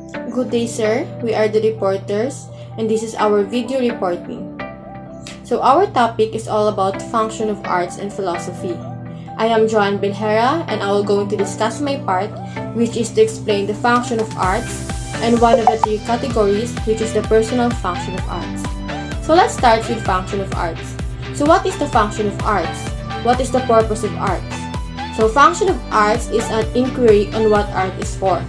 Good day, sir. We are the reporters, and this is our video reporting. So our topic is all about function of arts and philosophy. I am Joan Bilhera, and I will going to discuss my part, which is to explain the function of arts, and one of the three categories, which is the personal function of arts. So let's start with function of arts. So what is the function of arts? What is the purpose of arts? So function of arts is an inquiry on what art is for.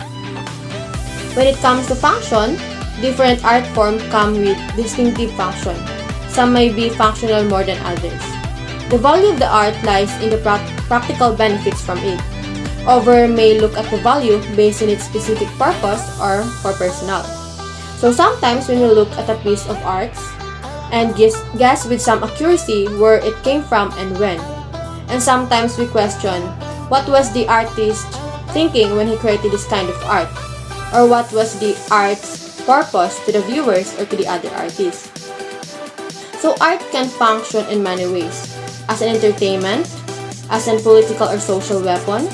When it comes to function, different art forms come with distinctive function. Some may be functional more than others. The value of the art lies in the practical benefits from it. Others may look at the value based on its specific purpose or for personal. So sometimes when we look at a piece of art and guess with some accuracy where it came from and when. And sometimes we question what was the artist thinking when he created this kind of art, or what was the art's purpose to the viewers or to the other artists. So art can function in many ways, as an entertainment, as a political or social weapon,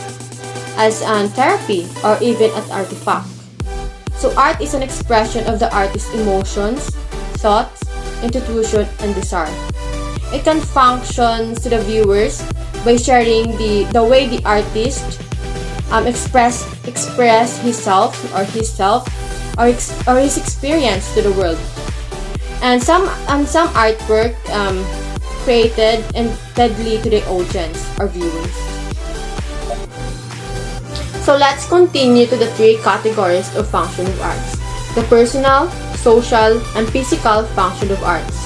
as an therapy, or even an artifact. So art is an expression of the artist's emotions, thoughts, intuition, and desire. It can function to the viewers by sharing the way the artist express himself or his experience to the world. And some artwork created and deadly to the audience or viewers. So let's continue to the three categories of function of arts: the personal, social, and physical function of arts.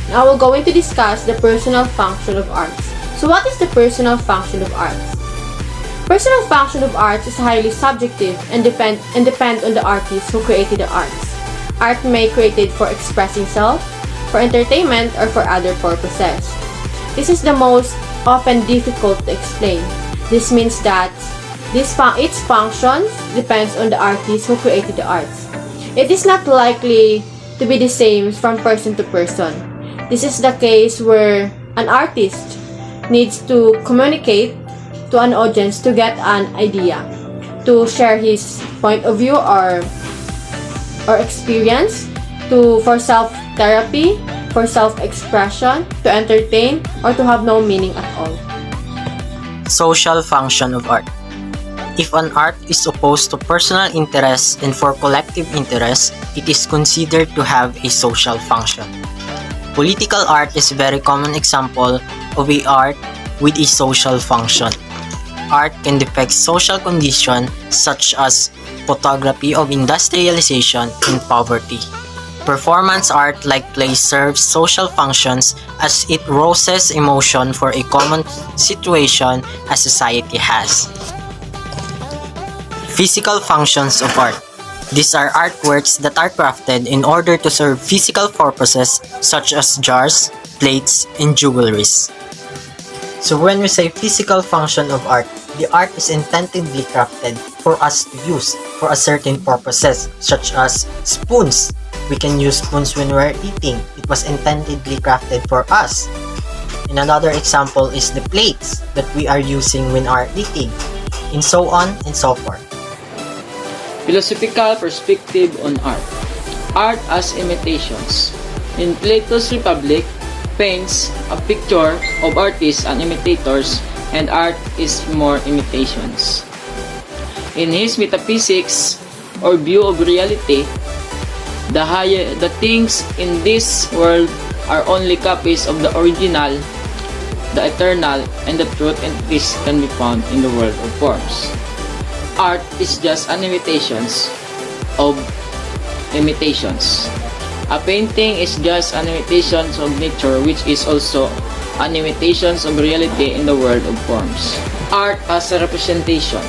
Now we're going to discuss the personal function of arts. So what is the personal function of arts? Personal function of arts is highly subjective and depend on the artist who created the arts. Art may be created for expressing self, for entertainment, or for other purposes. This is the most often difficult to explain. This means that its functions depends on the artist who created the arts. It is not likely to be the same from person to person. This is the case where an artist needs to communicate to an audience to get an idea, to share his point of view or experience, for self-therapy, for self-expression, to entertain, or to have no meaning at all. Social function of art. If an art is opposed to personal interest and for collective interest, it is considered to have a social function. Political art is a very common example of a art with a social function. Art can depict social conditions such as photography of industrialization and poverty. Performance art like plays serves social functions as it rouses emotion for a common situation a society has. Physical functions of art. These are artworks that are crafted in order to serve physical purposes such as jars, plates, and jewelries. So when we say physical function of art, the art is intentionally crafted for us to use for a certain purposes such as spoons. We can use spoons when we're eating. It was intentionally crafted for us. And another example is the plates that we are using when we are eating, and so on and so forth. Philosophical perspective on art. Art as imitations. In Plato's Republic, paints a picture of artists and imitators, and art is more imitations. In his metaphysics or view of reality, the things in this world are only copies of the original, the eternal, and the truth entities can be found in the world of forms. Art is just an imitations of imitations. A painting is just an imitation of nature, which is also an imitation of reality in the world of forms. Art as a representation.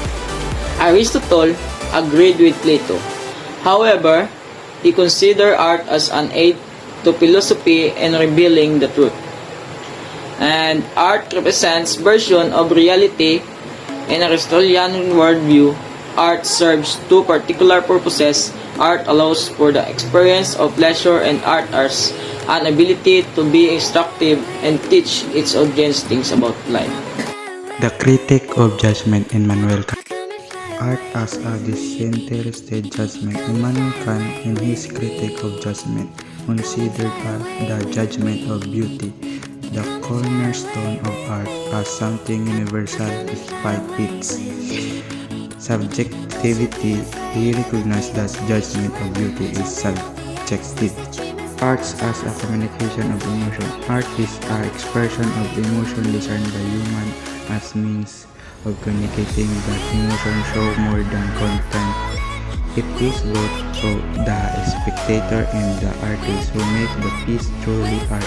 Aristotle agreed with Plato. However, he considered art as an aid to philosophy in revealing the truth. And art represents version of reality. In Aristotelian worldview, art serves two particular purposes. Art allows for the experience of pleasure, and art has an ability to be instructive and teach its audience things about life. The Critic of Judgment in Manuel Kant. Art as a disinterested judgment. Immanuel Kant, in his critique of judgment, considered the judgment of beauty the cornerstone of art as something universal despite its subjectivity. He recognized that judgment of beauty is subjective. Arts as a communication of emotion. Art is an expression of emotion discerned by human as means of communicating that emotion show more than content. It is both so the spectator and the artist who make the piece truly art.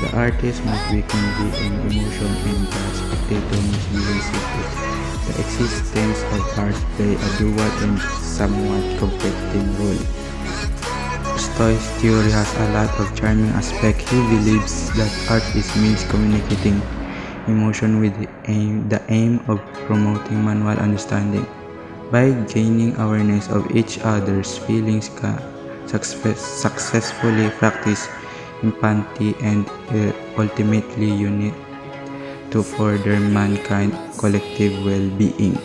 The artist must be conveyed in emotion and the spectator must be received. The existence of art play a dual and somewhat conflicting role. Tolstoy's theory has a lot of charming aspects. He believes that art is means communicating emotion with the aim of promoting mutual understanding. By gaining awareness of each other's feelings, can successfully practice empathy and ultimately unite to further mankind's collective well-being.